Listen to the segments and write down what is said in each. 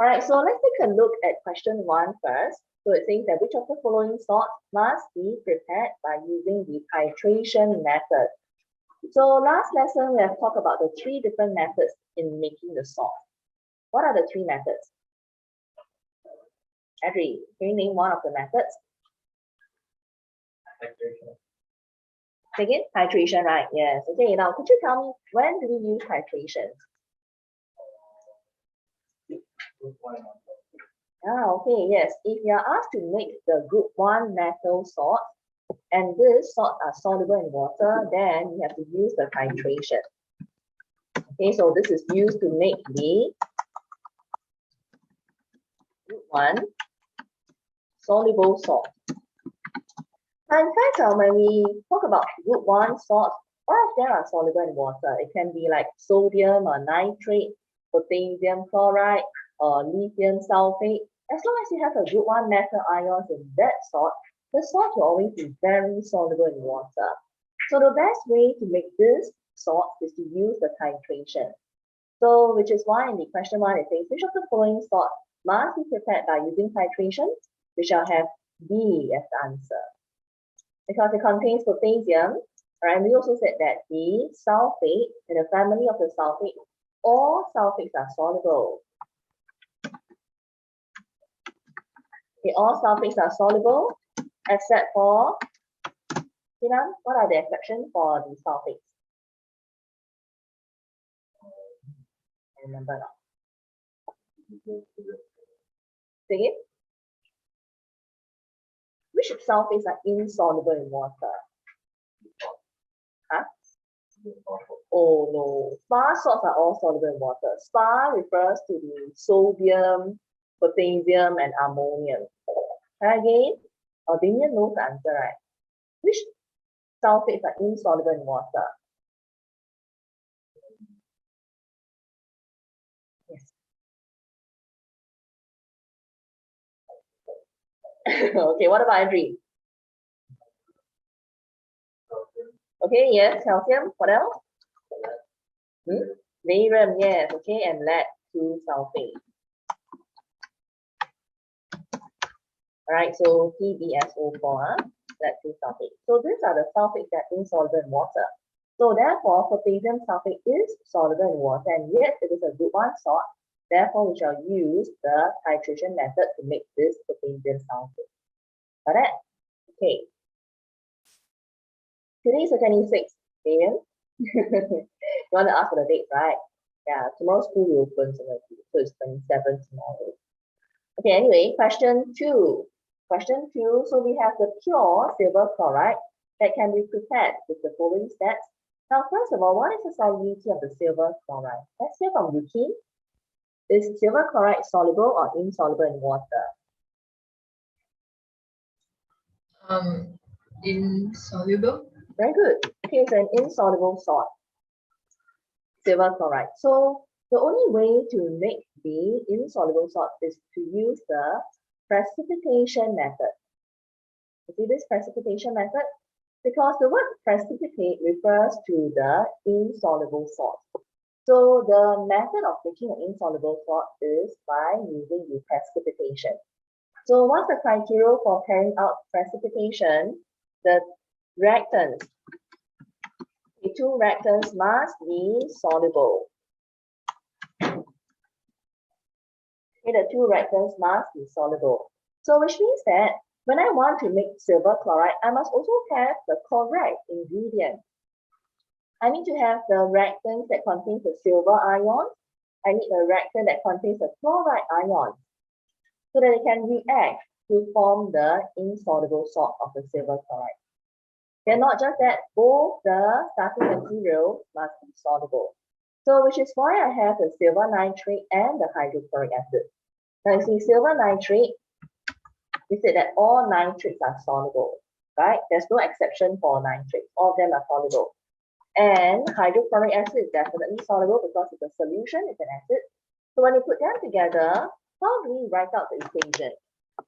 Alright, so let's take a look at question 1 first. So it says that which of the following salts must be prepared by using the titration method? So last lesson we have talked about the 3 different methods in making the salt. What are the 3 methods? Adri, can you name one of the methods? Titration. Again, titration, right? Yes. Okay, now could you tell me when do we use titration? Okay, yes. If you are asked to make the group 1 methyl salt and this salt are soluble in water, then you have to use the titration. Okay, so this is used to make the group 1 soluble salt. Now, in fact, when we talk about group 1 salts, all of them are soluble in water. It can be like sodium or nitrate, potassium chloride, or lithium sulfate. As long as you have a group 1 metal ions in that salt, the salt will always be very soluble in water. So the best way to make this salt is to use the titration. So which is why in the question 1 it says, which of the following salt must be prepared by using titration? We shall have B as the answer. Because it contains potassium, right? We also said that the sulfate, in the family of the sulfate, all sulfates are soluble. Okay, all sulfates are soluble except for, Kiran, what are the exceptions for the sulfates? I remember now. Say it. Which sulfates are insoluble in water? Huh? Oh no, spar salts are all soluble in water. Spar refers to the sodium, potassium, and ammonium. Again, Damian knows the answer, right? Which sulfates are insoluble in water? Yes. Okay, what about Adri? Okay, yes, calcium. What else? Barium, yes, okay, and lead 2 sulfate. Alright, so PbSO4, lead 2 sulfate. So these are the sulfates that are insoluble in water. So therefore, potassium sulfate is soluble in water, and yet it is a group 1 salt. Therefore, we shall use the titration method to make this potassium sulfate. Got it? Okay. Today is the 26th, Damian. You want to ask for the date, right? Yeah, tomorrow school will open, so it's 27th tomorrow. Okay, anyway, question 2. Question 2, so we have the pure silver chloride that can be prepared with the following steps. Now, first of all, what is the solubility of the silver chloride? Let's hear from Yuki. Is silver chloride soluble or insoluble in water? Insoluble. Very good. Okay, it's an insoluble salt, silver chloride. So the only way to make the insoluble salt is to use the precipitation method. You see this precipitation method? Because the word precipitate refers to the insoluble salt. So the method of making an insoluble salt is by using the precipitation. So what's the criteria for carrying out precipitation? The reactants, the 2 reactants must be soluble. Okay, the 2 reactants must be soluble. So which means that when I want to make silver chloride, I must also have the correct ingredient. I need to have the reactants that contains the silver ion. I need a reactant that contains the chloride ion, so that it can react to form the insoluble salt of the silver chloride. And not just that, both the starting material must be soluble. So which is why I have the silver nitrate and the hydrochloric acid. Now you see silver nitrate, we said that all nitrates are soluble, right? There's no exception for nitrates. All of them are soluble. And hydrochloric acid is definitely soluble because it's a solution, it's an acid. So when you put them together, how do we write out the equation?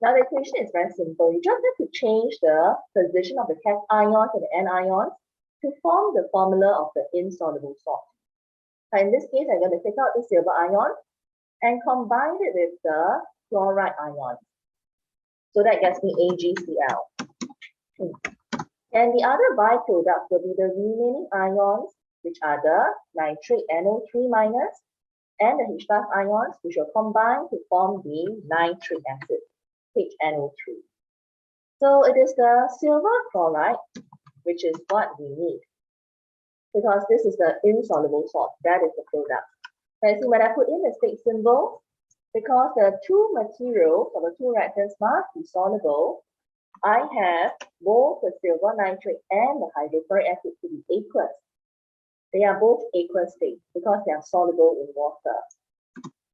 Now the equation is very simple. You just have to change the position of the cation ions and the anions to form the formula of the insoluble salt. Now in this case, I'm going to take out the silver ion. and combine it with the chloride ion. So that gets me AgCl. And the other byproduct will be the remaining ions, which are the nitrate NO3 minus and the H+ ions, which will combine to form the nitric acid, HNO3. So it is the silver chloride, which is what we need, because this is the insoluble salt, that is the product. And see, when I put in the stick symbol, because the two materials or the two reactants must be soluble, I have both the silver nitrate and the hydrochloric acid to be aqueous. They are both aqueous state because they are soluble in water.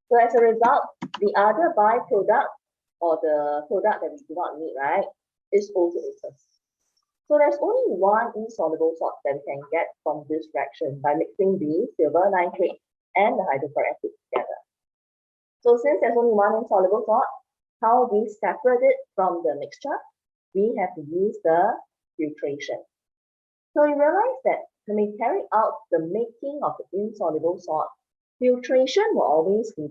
So as a result, the other byproduct or the product that we do not need, right, is also aqueous. So there's only one insoluble salt that we can get from this reaction by mixing the silver nitrate and the hydrochloric acid together. So since there's only one insoluble salt, how we separate it from the mixture? We have to use the filtration. So you realize that when we carry out the making of the insoluble salt, filtration will always be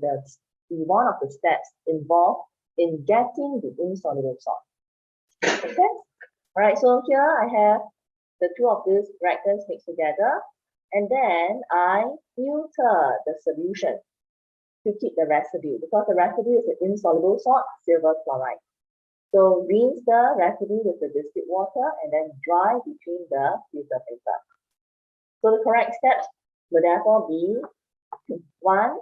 one of the steps involved in getting the insoluble salt. Okay? All right, so here I have the two of these reactants mixed together, and then I filter the solution to keep the residue, because the residue is an insoluble salt, silver chloride. So rinse the residue with the distilled water and then dry between the filter paper. So the correct steps will therefore be 1,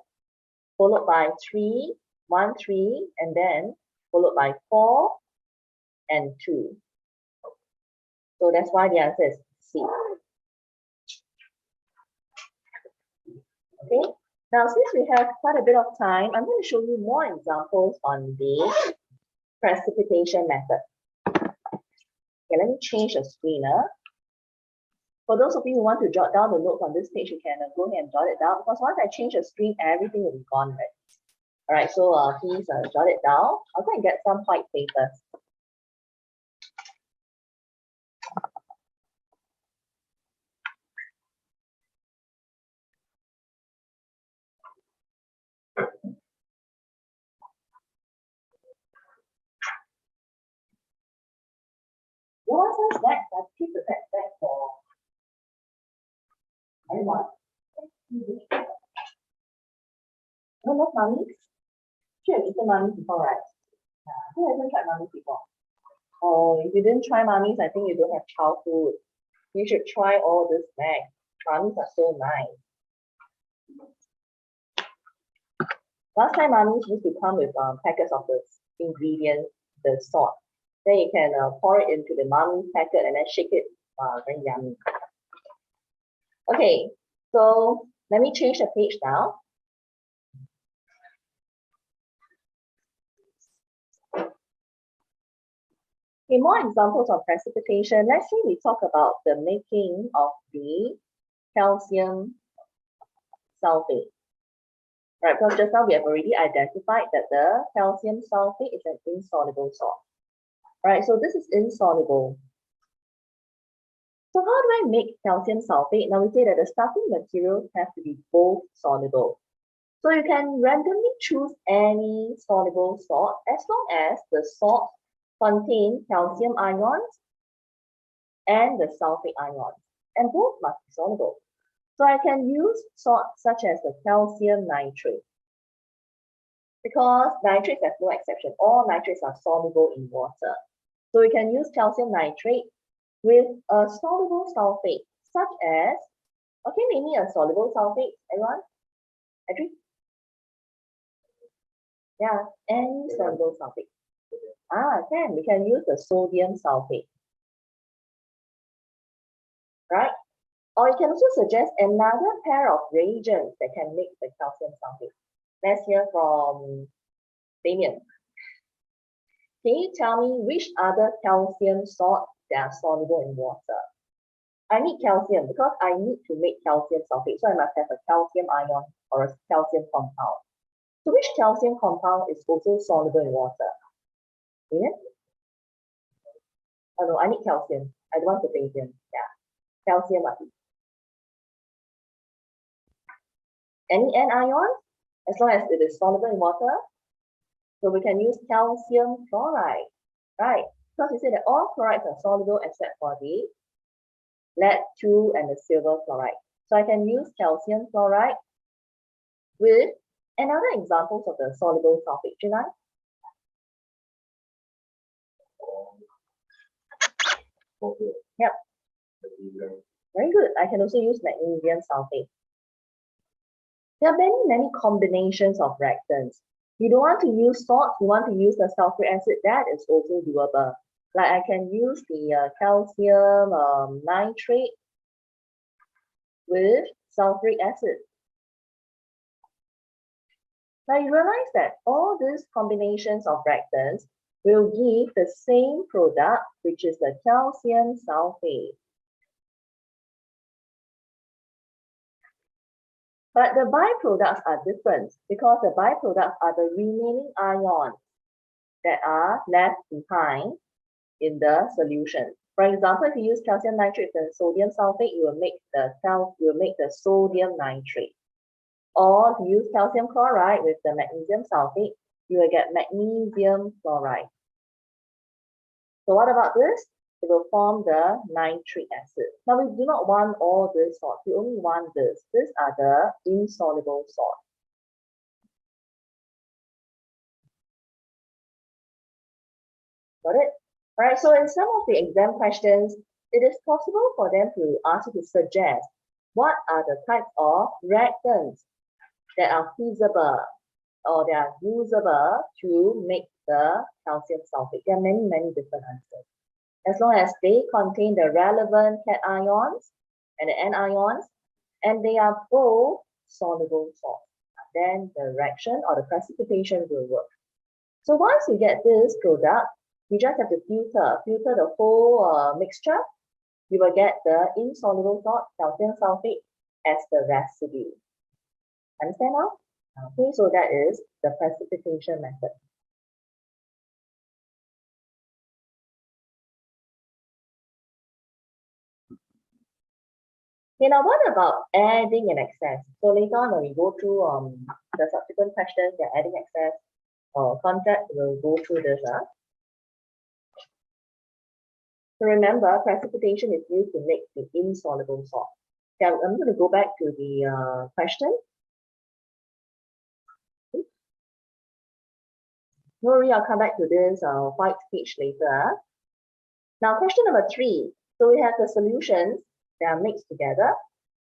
followed by 3, 1, 3, and then followed by 4 and 2. So that's why the answer is C. Okay, now since we have quite a bit of time, I'm going to show you more examples on the precipitation method. Okay, let me change the screen. For those of you who want to jot down the notes on this page, you can go ahead and jot it down, because once I change the screen, everything will be gone, right? All right, so please jot it down. I'll go and get some white papers. What are some snacks? I keep the snack for anyone. No, not mummies. Sure, you've eaten mummies before, right? Who hasn't tried mummies before? Oh, if you didn't try mummies, I think you don't have childhood. You should try all the snacks. Mummies are so nice. Last time mummies used to come with packets of the ingredients, the salt. Then you can pour it into the mummy's packet and then shake it. Very yummy. Okay, so let me change the page now. Okay, more examples of precipitation. Let's say we talk about the making of the calcium sulfate. Right, because just now we have already identified that the calcium sulfate is an insoluble salt. Right, so this is insoluble. So how do I make calcium sulfate? Now we say that the starting materials have to be both soluble. So you can randomly choose any soluble salt as long as the salt contains calcium ions and the sulfate ions, and both must be soluble. So I can use salts such as the calcium nitrate, because nitrates have no exception. All nitrates are soluble in water. So we can use calcium nitrate with a soluble sulfate, such as, okay, name me a soluble sulfate, everyone? Adri? Yeah, any soluble sulfate. We can use the sodium sulfate. Right? Or you can also suggest another pair of reagents that can make the calcium sulfate. Let's hear from Damien. Can you tell me which other calcium salts that are soluble in water? I need calcium because I need to make calcium sulfate. So I must have a calcium ion or a calcium compound. So which calcium compound is also soluble in water? Damien? Oh no, I need calcium. I don't want potassium. Yeah, calcium must be. Any anions? as long as it is soluble in water. So we can use calcium chloride, right? Because we say that all chlorides are soluble except for the lead-2 and the silver chloride. So I can use calcium chloride with another examples of the soluble sulfate. Jinan? Yep. Very good. I can also use magnesium sulfate. There are many combinations of reactants. You don't want to use salt, you want to use the sulfuric acid, that is also doable. Like I can use the calcium nitrate with sulfuric acid. Now you realize that all these combinations of reactants will give the same product, which is the calcium sulfate. But the byproducts are different because the byproducts are the remaining ions that are left behind in the solution. For example, if you use calcium nitrate and sodium sulfate, you will make the sodium nitrate. Or if you use calcium chloride with the magnesium sulfate, you will get magnesium chloride. So what about this? It will form the nitric acid. Now we do not want all these salts, we only want this. These are the insoluble salts. Got it? All right, so in some of the exam questions, it is possible for them to ask you to suggest what are the types of reactants that are feasible or that are usable to make the calcium sulfate. There are many different answers. As long as they contain the relevant cations and the anions, and they are both soluble salts, then the reaction or the precipitation will work. So once you get this product, you just have to filter the whole mixture. You will get the insoluble salt, calcium sulfate, as the residue. Understand now? Okay, so that is the precipitation method. Okay, now what about adding in excess? So later on when we go through the subsequent questions, the adding excess or concept, we'll go through this. So remember, precipitation is used to make the insoluble salt. Okay, I'm going to go back to the question. No worry, I'll come back to this white page later. Now, question number 3. So we have the solutions that are mixed together.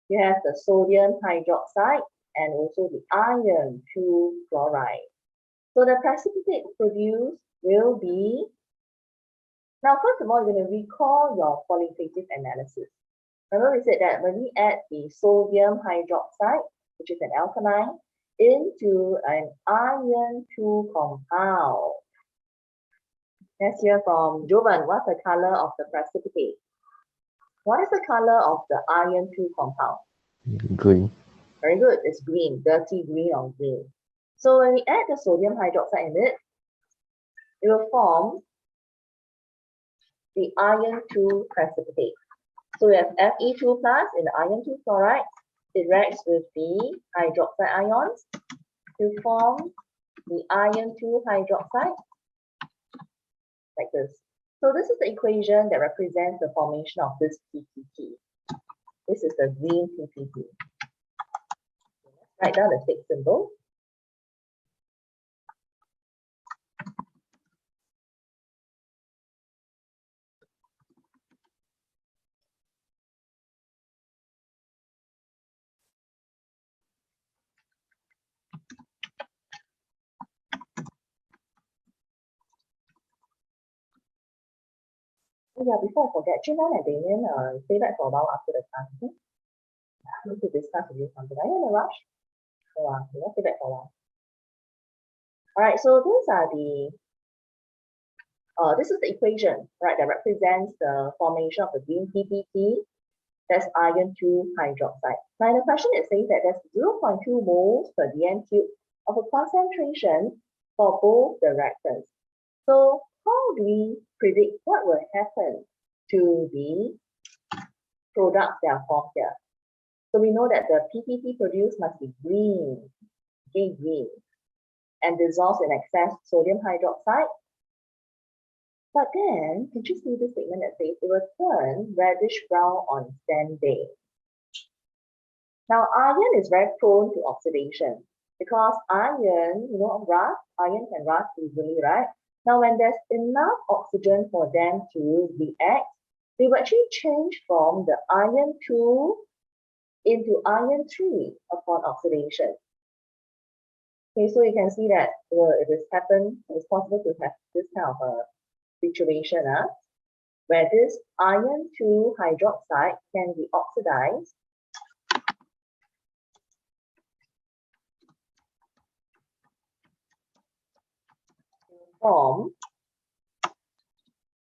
You have the sodium hydroxide and also the iron 2 chloride. So the precipitate produced will be, now first of all, you're going to recall your qualitative analysis. Remember we said that when we add the sodium hydroxide, which is an alkaline, into an iron 2 compound. Let's hear from Jovan. What's the color of the precipitate? What is the color of the iron 2 compound? Green. Very good. It's green, dirty green or green. So when we add the sodium hydroxide in it will form the iron 2 precipitate. So we have Fe2 plus in the iron 2 chloride. It reacts with the hydroxide ions to form the iron 2 hydroxide, like this. So this is the equation that represents the formation of this PPT. This is the green PPT. Write down the tick symbol. Oh yeah, before I forget, Jinan and Damien, stay back for a while after the class. Okay? I need to discuss with you something. Are you in a rush? Oh, okay, let's stay back for a while. All right, so these are the this is the equation, right, that represents the formation of the green PPT. That's iron 2 hydroxide. Now in the question it says that there's 0.2 moles per dm cube of a concentration for both the reactants. So how do we predict what will happen to the products that are formed here? So we know that the PPT produced must be green. okay, green, and dissolves in excess sodium hydroxide. But then, can you see the statement that says it will turn reddish brown on standing? Now, iron is very prone to oxidation because iron, rust, iron can rust easily, right? Now, when there's enough oxygen for them to react, they will actually change from the iron 2 into iron 3 upon oxidation. Okay, so you can see that it has happened, it's possible to have this kind of a situation where this iron 2 hydroxide can be oxidized to form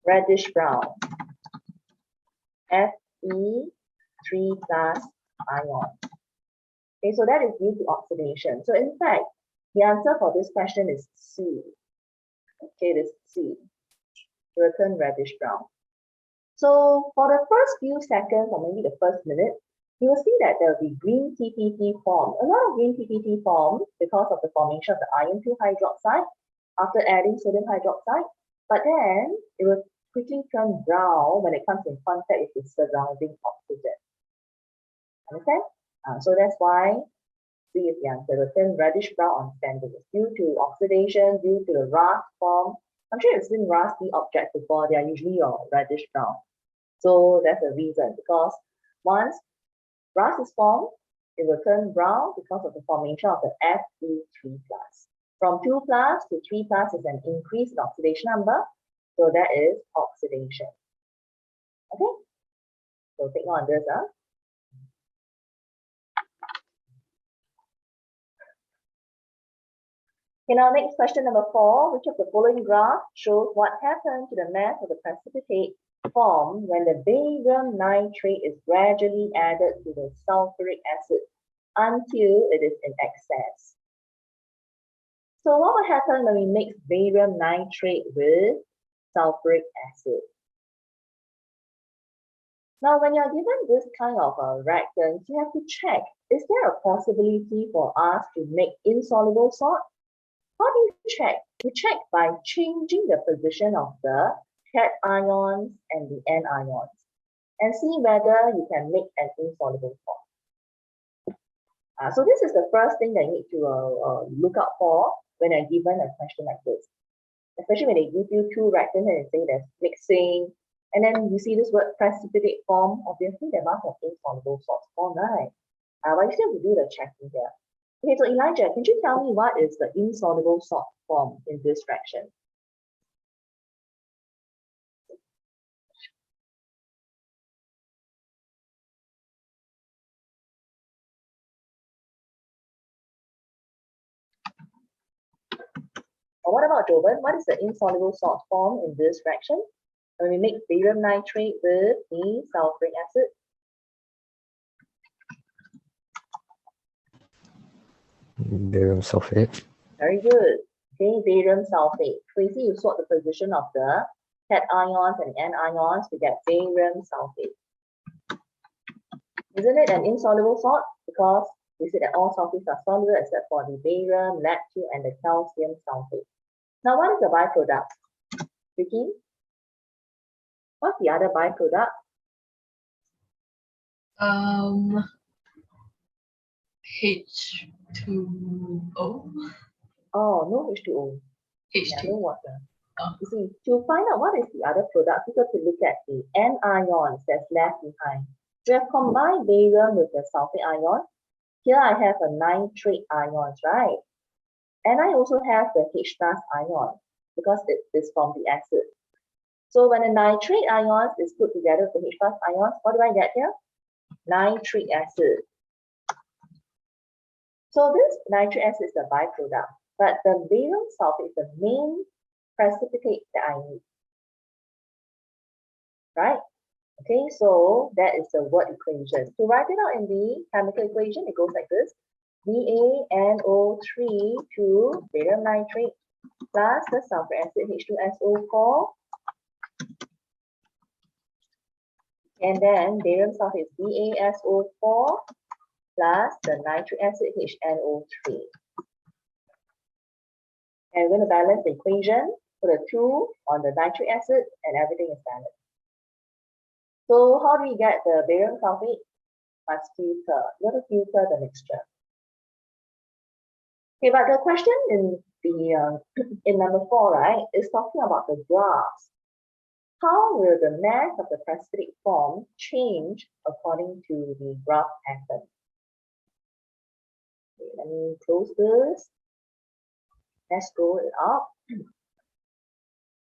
reddish brown Fe3 plus ion. Okay, so that is due to oxidation. So in fact, the answer for this question is C. Okay, this C. It will turn reddish brown. So for the first few seconds or maybe the first minute, you will see that there will be green TPT formed. A lot of green TPT formed because of the formation of the iron 2 hydroxide after adding sodium hydroxide. But then it will quickly turn brown when it comes in contact with the surrounding oxygen. Understand? So that's why C is the answer. It will turn reddish brown on standing. It's due to oxidation, due to the rust form. I'm sure you've seen rusty objects before. They are usually reddish brown. So that's the reason, because once rust is formed, it will turn brown because of the formation of the Fe3+. From 2+ to 3+ is an increase in oxidation number. So that is oxidation. Okay? So take note on this. Okay, now next question number 4. Which of the following graph shows what happens to the mass of the precipitate formed when the barium nitrate is gradually added to the sulfuric acid until it is in excess? So what will happen when we mix barium nitrate with sulfuric acid? Now, when you're given this kind of reactants, you have to check, is there a possibility for us to make insoluble salt? How do you check? You check by changing the position of the cations and the anions and see whether you can make an insoluble salt. So this is the first thing that you need to look out for when you're given a question like this. Especially when they give you two reactants and they say there's mixing, and then you see this word precipitate form, obviously there must have insoluble salts formed, right? But you still have to do the checking here. Okay, so Elijah, can you tell me what is the insoluble salt form in this reaction? Or what about Jovan? What is the insoluble salt form in this reaction? When we mix barium nitrate with the sulfuric acid? Barium sulfate. Very good. Okay, barium sulfate. So you see, you sort the position of the cations and anions to get barium sulfate. Isn't it an insoluble salt? Because we said that all sulfates are soluble except for the barium, lacto, and the calcium sulfate. Now, what is the byproduct? Vicky? What's the other byproduct? H2O. Oh, no H2O. H2. Yeah, no water. Oh. You see, to find out what is the other product, we got to look at the anions that's left behind. We have combined barium with the sulfate ion. Here I have a nitrate ions, right? And I also have the H+ ion because it is from the acid. So when the nitrate ions is put together with the H+ ions, what do I get here? Nitric acid. So this nitric acid is the byproduct, but the barium sulfate is the main precipitate that I need. Right? Okay, so that is the word equation. To write it out in the chemical equation, it goes like this. BaNO3 to barium nitrate plus the sulfur acid H2SO4. And then barium sulfate is BaSO4 plus the nitric acid HNO3. And we're going to balance the equation, put a 2 on the nitric acid, and everything is balanced. So how do we get the barium sulfate? Must filter. You have to filter the mixture. Okay, but the question in the in number 4, right, is talking about the graphs. How will the mass of the precipitate form change according to the graph pattern? Okay, let me close this. Let's scroll it up.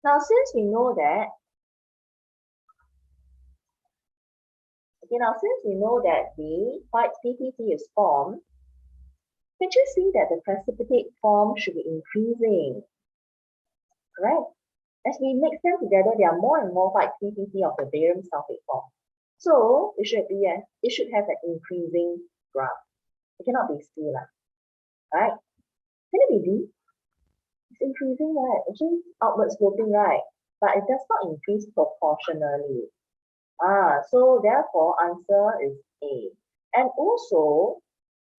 Now, since we know that, the white PPT is formed, can't you see that the precipitate form should be increasing? Correct? As we mix them together, there are more and more white PPT of the barium sulfate form. So it should have an increasing graph. It cannot be scalar, right? Can it be D? It's increasing, right? Actually, outward sloping, right? But it does not increase proportionally. So therefore, answer is A. And also,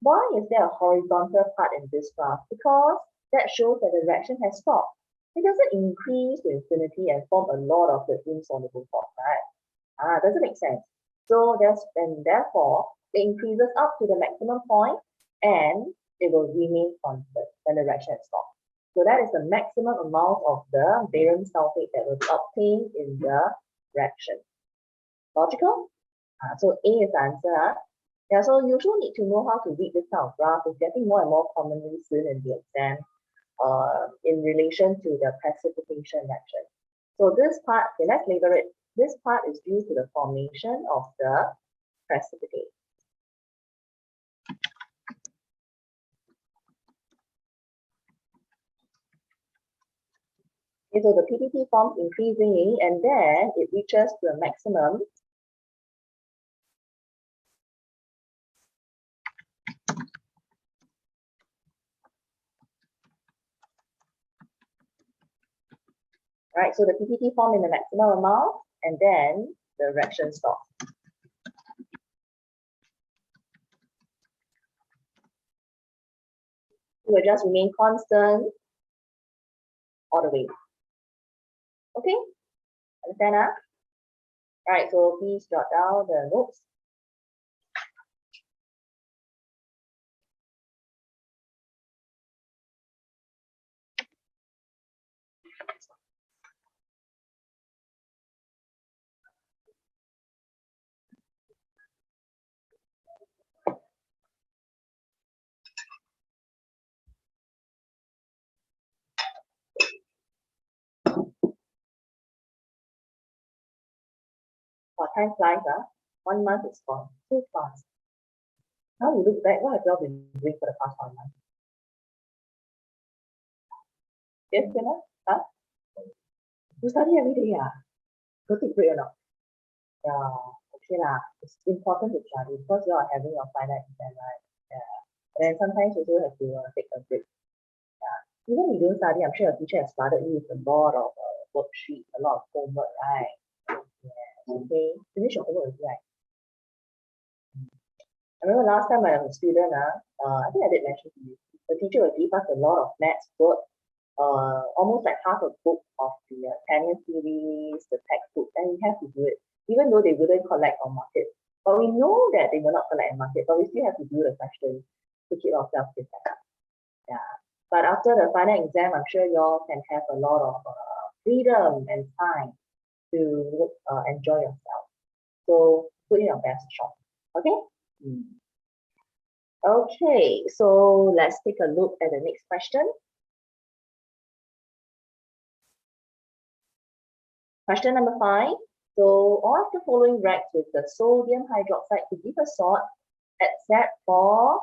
why is there a horizontal part in this graph? Because that shows that the reaction has stopped. It doesn't increase to infinity and form a lot of the insoluble form, right? Doesn't make sense. So therefore, it increases up to the maximum point and it will remain constant when the reaction has stopped. So that is the maximum amount of the barium sulfate that was obtained in the reaction. Logical? So A is the answer. Yeah, so you also need to know how to read this kind of graph. It's getting more and more commonly seen in the exam in relation to the precipitation reaction. So this part, okay, let's label it. This part is due to the formation of the precipitate. Okay, so the PPT forms increasingly and then it reaches to a maximum. Right, so the PPT form in the maximum amount and then the reaction stops. It will just remain constant all the way. Okay, understand? All right, so please jot down the notes. Oh, time flies, 1 month is gone so fast. Now you look back, what have you all been doing for the past 1 month? Yes, Tina? You study every day, Go take break or not? Yeah, okay lah. It's important to study because you are having your final exam, right? Yeah. And then sometimes you also have to take a break. Yeah. Even if you don't study, I'm sure your teacher has flooded you with a lot of worksheets, a lot of homework, right? Yeah. Okay. Finish your homework already, right? I remember last time when I was a student, I think I did mention to you, the teacher would give us a lot of maths work, almost like half a book of the tenure series, the textbook, and we have to do it, even though they wouldn't collect or mark it. But we know that they will not collect and mark it, but we still have to do the questions to keep ourselves prepared. Yeah. But after the final exam, I'm sure you all can have a lot of freedom and time to enjoy yourself. So put in your best shot. Okay? Okay, so let's take a look at the next question. Question number 5. So all of the following reacts with the sodium hydroxide to give a salt, except for,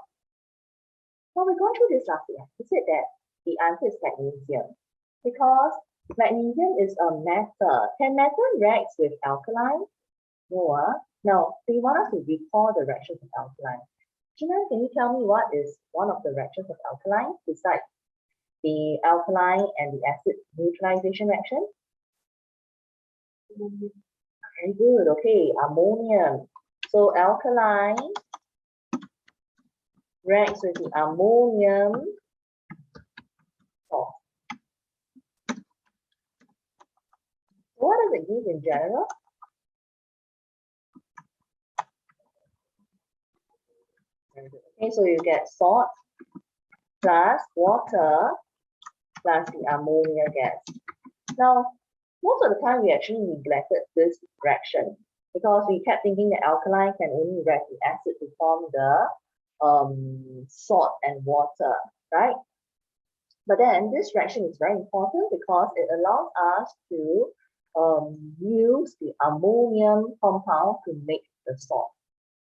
well, we've gone through this last year. We said that the answer is magnesium, because magnesium is a metal. Can metal react with alkaline? No. Now, they want us to recall the reactions of alkaline. Gina, can you tell me what is one of the reactions of alkaline besides the alkaline and the acid neutralization reaction? Very good. Okay, ammonium. So alkaline reacts with the ammonium salt. What does it give in general? Okay, so you get salt plus water plus the ammonia gas. Now, most of the time we actually neglected this reaction because we kept thinking that alkaline can only react with acid to form the salt and water, right? But then this reaction is very important because it allows us to use the ammonium compound to make the salt.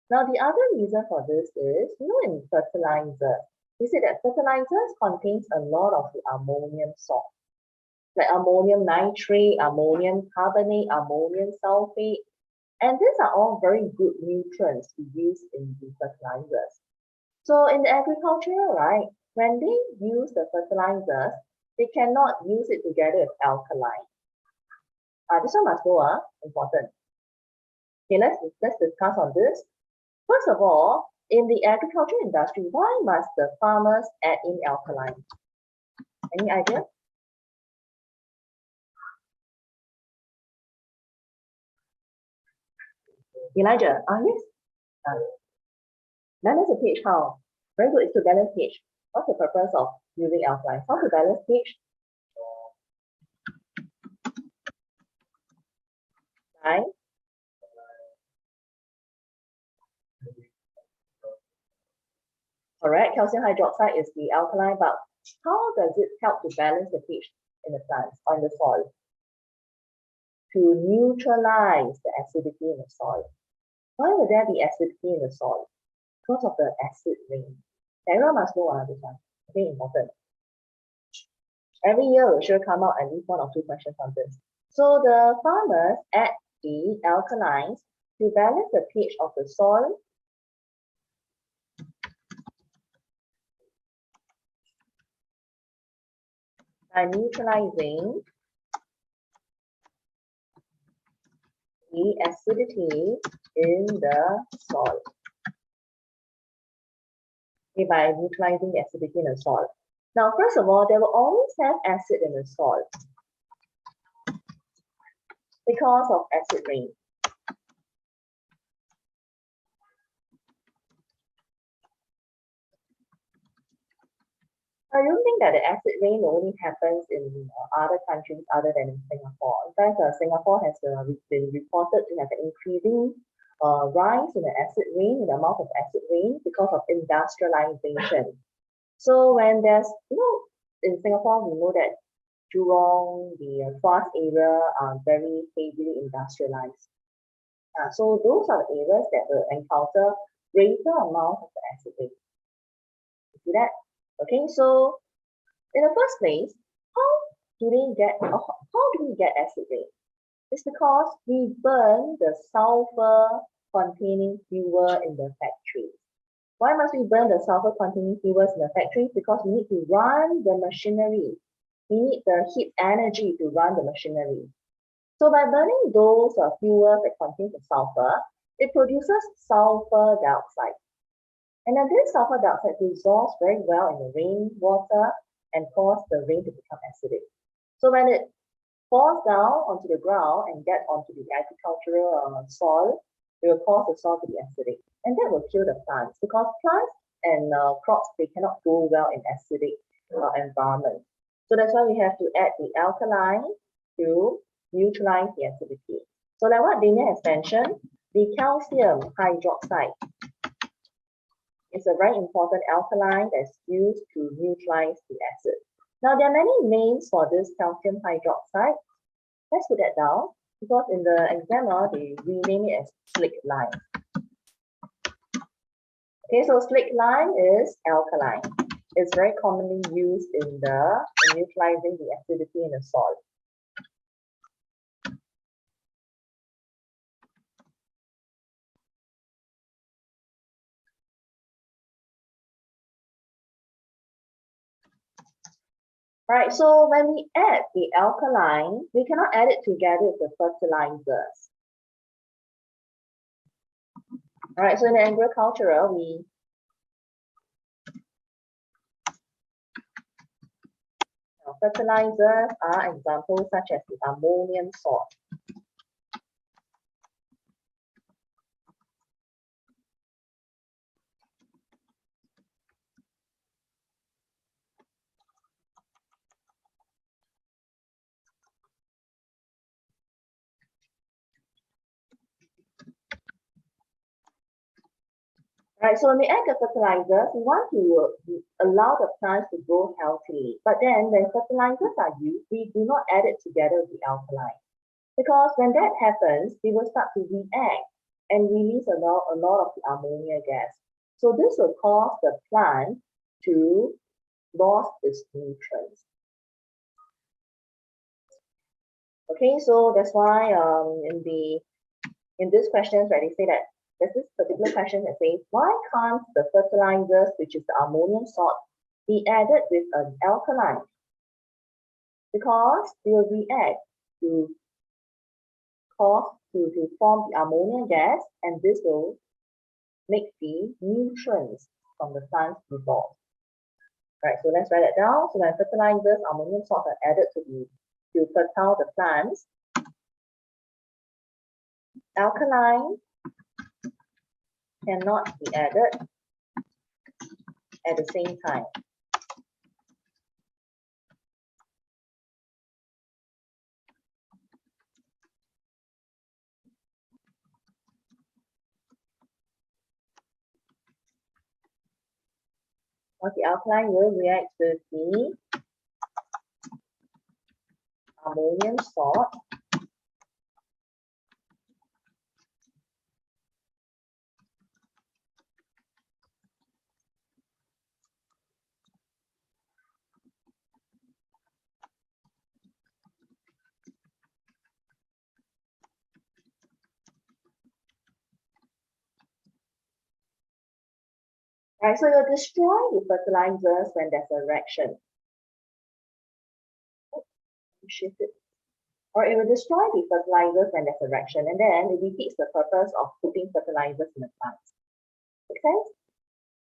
Now, the other reason for this is, in fertilizer, we say that fertilizers contains a lot of the ammonium salt, like ammonium nitrate, ammonium carbonate, ammonium sulfate, and these are all very good nutrients to use in the fertilizers. So in the agriculture, right, when they use the fertilizers, they cannot use it together with alkaline. This one must go, important. Okay, let's discuss on this. First of all, in the agriculture industry, why must the farmers add in alkaline? Any idea? Elijah, yes. Balance the pH how? Very good, it's to balance pH. What's the purpose of using alkaline? How to balance pH? Right? Correct, calcium hydroxide is the alkaline, but how does it help to balance the pH in the plants or in the soil? To neutralize the acidity in the soil. Why would there be acidity in the soil? Because of the acid rain. Everyone must know this one. Very important. Every year will sure come out at least 1 or 2 questions on this. So the farmers add the alkalines to balance the pH of the soil by neutralizing the acidity in the soil. Okay, by neutralizing the acidity in the soil. Now, first of all, they will always have acid in the soil because of acid rain. I don't think that the acid rain only happens in other countries other than in Singapore. In fact, Singapore has been reported to have an increasing rise in the acid rain, in the amount of acid rain because of industrialization. So when there's, in Singapore, we know that Jurong, the Tuas area are very heavily industrialized. So those are the areas that will encounter greater amount of the acid rain. You see that? Okay, so in the first place, how do we get acid rain? It's because we burn the sulfur containing fuel in the factory. Why must we burn the sulfur containing fuels in the factory? Because we need to run the machinery. We need the heat energy to run the machinery. So by burning those fuels that contain the sulfur, it produces sulfur dioxide. And then this sulfur dioxide dissolves very well in the rainwater and cause the rain to become acidic. So when it falls down onto the ground and get onto the agricultural soil, it will cause the soil to be acidic. And that will kill the plants because plants and crops, they cannot grow well in acidic environment. So that's why we have to add the alkaline to neutralize the acidity. So like what Damien has mentioned, the calcium hydroxide is a very important alkaline that's used to neutralize the acid. Now, there are many names for this calcium hydroxide. Let's put that down because in the exam, they rename it as slick lime. Okay, so slick lime is alkaline. It's very commonly used in neutralizing the acidity in the soil. Right, so when we add the alkaline, we cannot add it together with the fertilizers. All right, so in agriculture, fertilizers are examples such as the ammonium salt. Right, so when we add the fertilizers, we want to allow the plants to grow healthily. But then when fertilizers are used, we do not add it together with the alkaline. Because when that happens, they will start to react and release a lot of the ammonia gas. So this will cause the plant to lose its nutrients. Okay, so that's why in this question, right, they say that there's this particular question that says, why can't the fertilizers, which is the ammonium salt, be added with an alkaline? Because they will react to form the ammonia gas, and this will make the nutrients from the plants dissolve. Right, so let's write it down. So when fertilizers, ammonium salts are added to fertile the plants, alkaline cannot be added at the same time. Because the alkaline will react with the ammonium salt right, so you'll destroy the fertilizers when there's a reaction. Shift it. Or it will destroy the fertilizers when there's a reaction, and then it defeats the purpose of putting fertilizers in the plants. Make sense?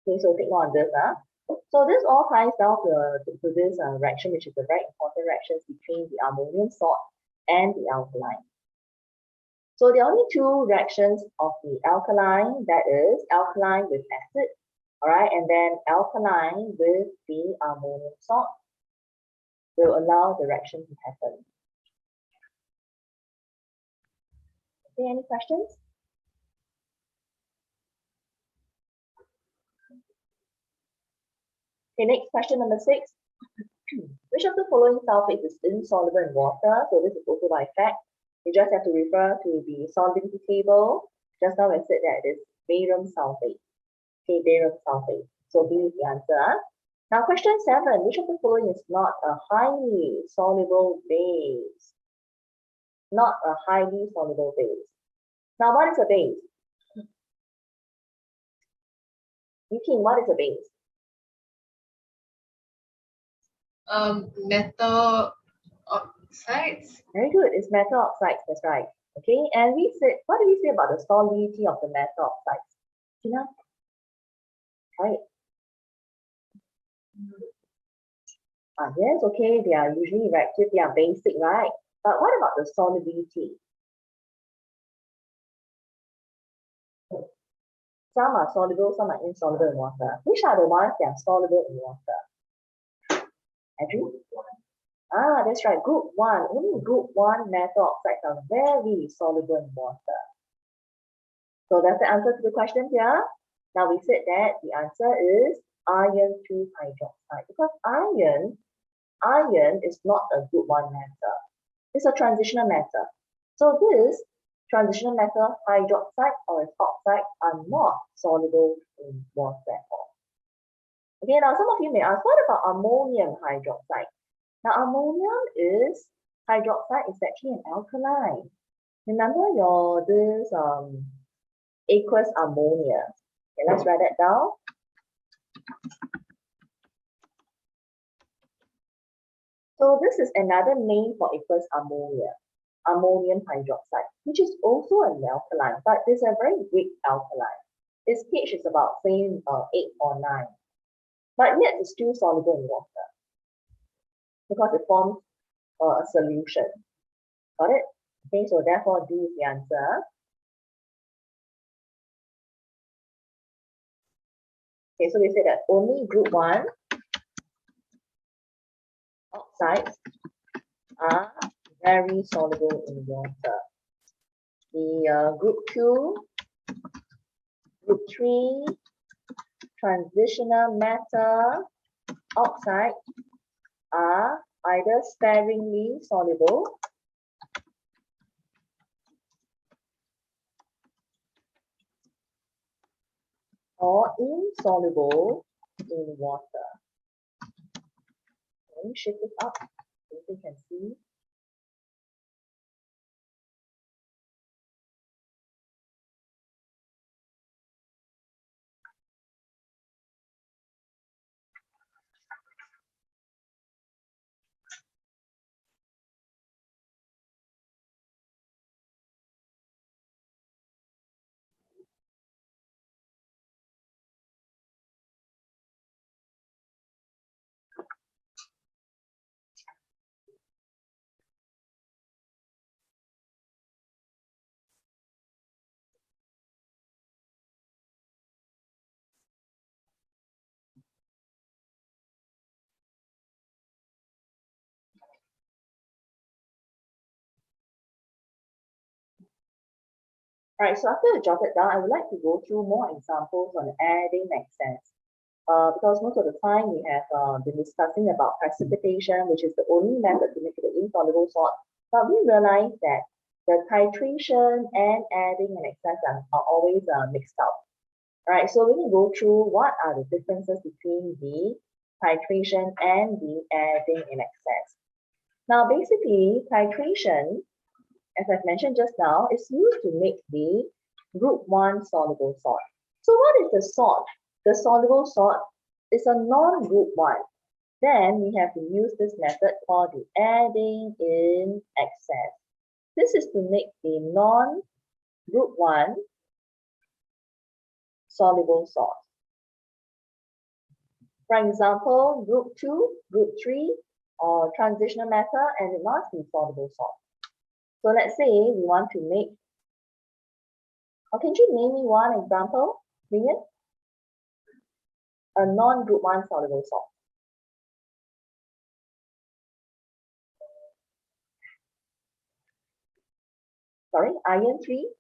Okay, so take note on this. So this all ties down to this reaction, which is a very important reaction between the ammonium salt and the alkaline. So there are only two reactions of the alkaline, that is alkaline with acid, all right, and then alkaline with the ammonium salt will allow the reaction to happen. Okay, any questions? Okay, next question number 6. Which of the following sulfates is insoluble in water? So this is also by fact. You just have to refer to the solubility table. Just now I said that it is barium sulfate. Okay, barium sulfate. So B is the answer. Now question 7. Which of the following is not a highly soluble base? Not a highly soluble base. Now what is a base? Yukin, what is a base? Metal oxides. Very good. It's metal oxides. That's right. Okay. And we said, what do we say about the solubility of the metal oxides? Gina? Right. Yes. Okay. They are usually reactive. They are basic, right? But what about the solubility? Some are soluble, some are insoluble in water. Which are the ones that are soluble in water? Andrew? That's right. Group 1. Only group 1 metal oxides are very soluble in water. So that's the answer to the question here. Now we said that the answer is iron 2 hydroxide, because iron is not a group 1 metal. It's a transitional metal. So this transitional metal, hydroxide or its oxide, are not soluble in water at all. Okay, now some of you may ask, what about ammonium hydroxide? Now ammonium hydroxide is actually an alkaline. Remember this aqueous ammonia. Okay, let's write that down. So this is another name for aqueous ammonia, ammonium hydroxide, which is also an alkaline, but it's a very weak alkaline. Its pH is about, say, 8 or 9. But yet it's still soluble in water because it forms a solution. Got it? Okay, so therefore D is the answer. Okay, so we say that only group 1 oxides are very soluble in water. The group 2, group 3, transitional matter oxide are either sparingly soluble or insoluble in water. Let me shift it up so you can see. Alright, so after I jotted down, I would like to go through more examples on adding excess. Because most of the time we have been discussing about precipitation, which is the only method to make it an insoluble salt. But we realize that the titration and adding an excess are always mixed up. Alright, so we can go through what are the differences between the titration and the adding in excess. Now, basically, titration, as I've mentioned just now, is used to make the group 1 soluble salt. So what is the salt? The soluble salt is a non-group 1. Then we have to use this method called the adding in excess. This is to make the non-group 1 soluble salt. For example, group 2, group 3, or transitional matter, and it must be soluble salt. So let's say we want to make, or can you name me one example, Minion? A non-group 1 soluble salt. Sorry, iron 3?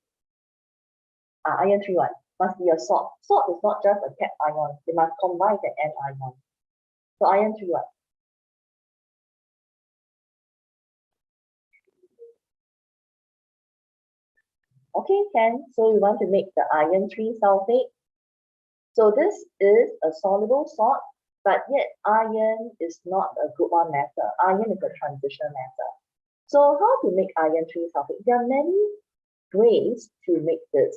Iron 3 one. Must be a salt. Salt is not just a cation ion. They must combine the anion. So iron 3 one. Okay, Ken. So we want to make the iron 3 sulfate. So this is a soluble salt, but yet iron is not a group 1 metal. Iron is a transitional metal. So how to make iron 3 sulfate? There are many ways to make this.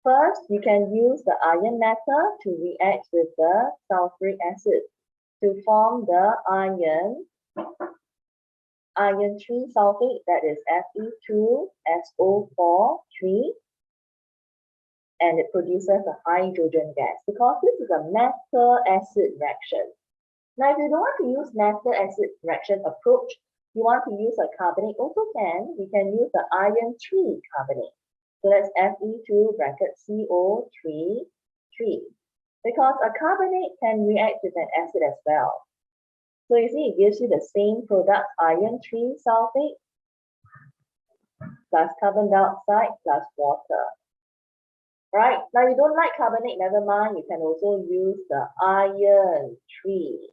First, you can use the iron metal to react with the sulfuric acid to form the iron 3 sulfate, that is Fe2SO4 and it produces a hydrogen gas because this is a metal acid reaction. Now, if you don't want to use metal acid reaction approach, you want to use a carbonate, also can. We can use the iron 3 carbonate. So that's Fe2 bracket CO3 because a carbonate can react with an acid as well. So you see, it gives you the same product, iron 3 sulfate plus carbon dioxide plus water. Right, now you don't like carbonate, never mind, you can also use the iron 3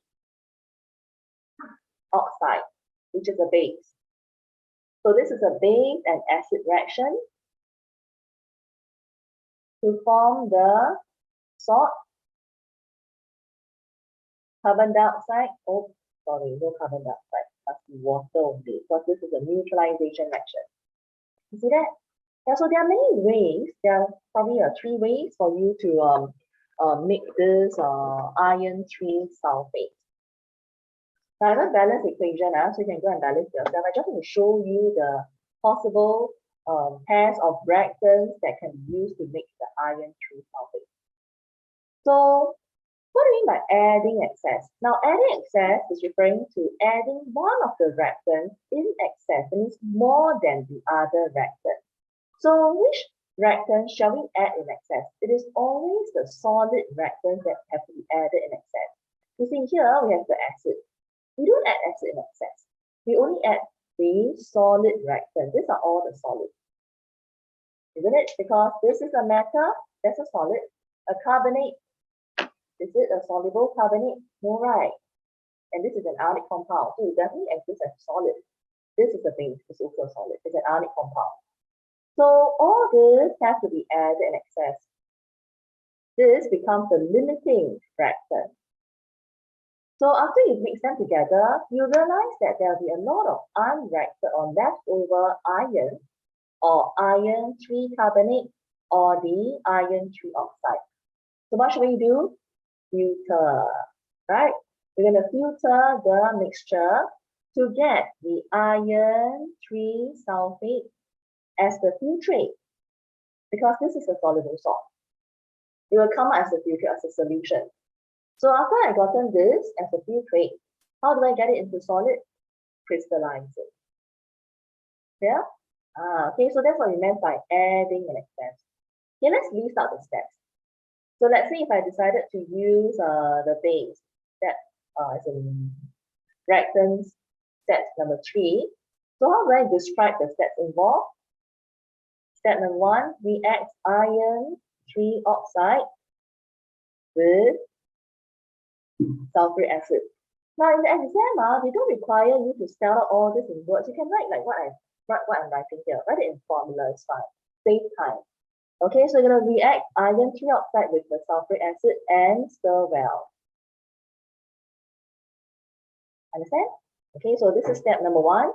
oxide, which is a base. So this is a base and acid reaction to form the salt, carbon dioxide, oh sorry, no carbon dioxide, must be water only, because this is a neutralization reaction. You see that? Yeah, so there are many ways. There are probably 3 ways for you to make this iron 3 sulfate. Now I have a balanced equation, so you can go and balance yourself. I just want to show you the possible pairs of reactants that can be used to make the iron 3 sulfate. So what do you mean by adding excess? Now adding excess is referring to adding one of the reactants in excess. It means more than the other reactant. So which reactant shall we add in excess? It is always the solid reactants that have to be added in excess. You see here we have the acid. We don't add acid in excess. We only add the solid reactant. These are all the solids. Isn't it? Because this is a metal, that's a solid. A carbonate, Is it a soluble carbonate? No, right? And this is an ionic compound, so it definitely exists as solid. This is a base, it's also a solid. It's an ionic compound. So all this has to be added in excess. This becomes the limiting reactant. So after you mix them together, you realize that there'll be a lot of unreacted or leftover iron or iron 3 carbonate or the iron 3 oxide. So what should we do? Filter, right? We're going to filter the mixture to get the iron 3 sulfate as the filtrate, because this is a soluble salt. It will come as a filtrate, as a solution. So after I gotten this as a filtrate, how do I get it into solid? Crystallize it. Yeah? Okay, so that's what we meant by adding an excess. Okay, let's list out the steps. So let's say if I decided to use the base, that as a reactant step number 3. So how do I describe the steps involved? Step number 1, react iron 3 oxide with sulfuric acid. Now in the exam, they don't require you to spell out all this in words. You can write like what I'm writing here. Write it in formula, it's fine. Save time. Okay, so you're going to react iron 3 oxide with the sulfuric acid and stir well. Understand? Okay, so this is step number 1.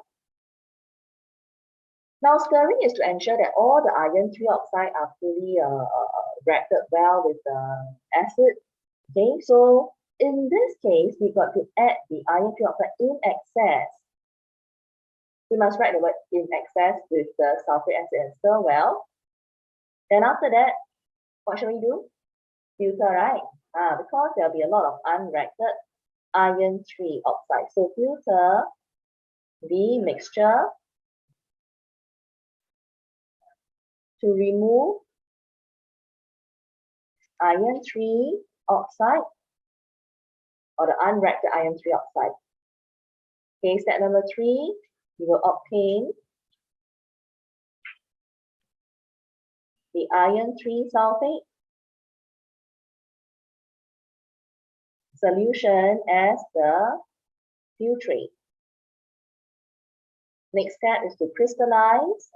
Now stirring is to ensure that all the iron 3 oxide are fully reacted well with the acid. Okay, so in this case, we got to add the iron 3 oxide in excess. We must write the word in excess with the sulfuric acid and stir well. Then after that, what should we do? Filter, right? Because there'll be a lot of unreacted iron 3 oxide. So filter the mixture to remove iron 3 oxide or the unreacted iron 3 oxide. Okay, step number 3, you will obtain the iron 3 sulfate solution as the filtrate. Next step is to crystallize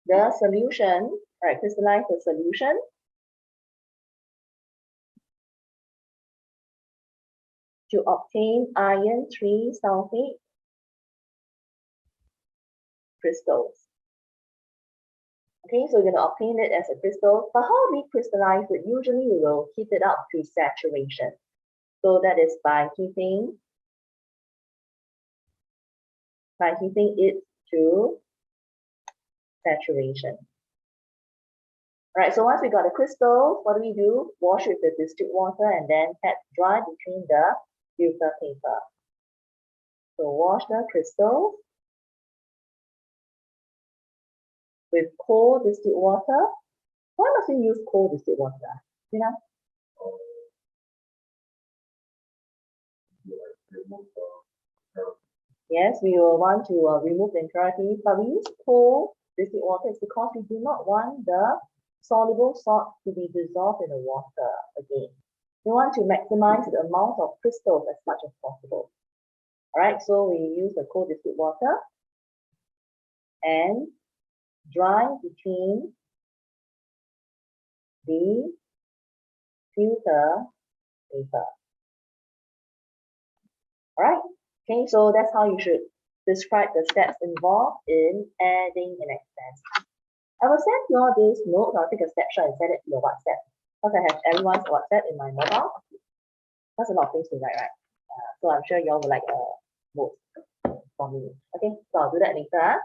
the solution, right? Crystallize the solution to obtain iron 3 sulfate crystals. Okay, so we're going to obtain it as a crystal. But how do we crystallize it? Usually we will heat it up to saturation. So that is by heating it to saturation. Right, so once we got the crystal, what do? Wash with the distilled water and then pat dry between the filter paper. So wash the crystal with cold distilled water. Why must we use cold distilled water? You know? Yes, we will want to remove the impurities, but we use cold distilled water is because we do not want the soluble salt to be dissolved in the water again. We want to maximize the amount of crystals as much as possible. All right, so we use the cold distilled water and dry between the filter paper. All right, okay, so that's how you should describe the steps involved in adding an excess. I will send you all these notes. I'll take a snapshot and send it to your WhatsApp because I have everyone's WhatsApp in my mobile. That's a lot of things to write, right? So I'm sure you all will like notes from me. Okay, so I'll do that later.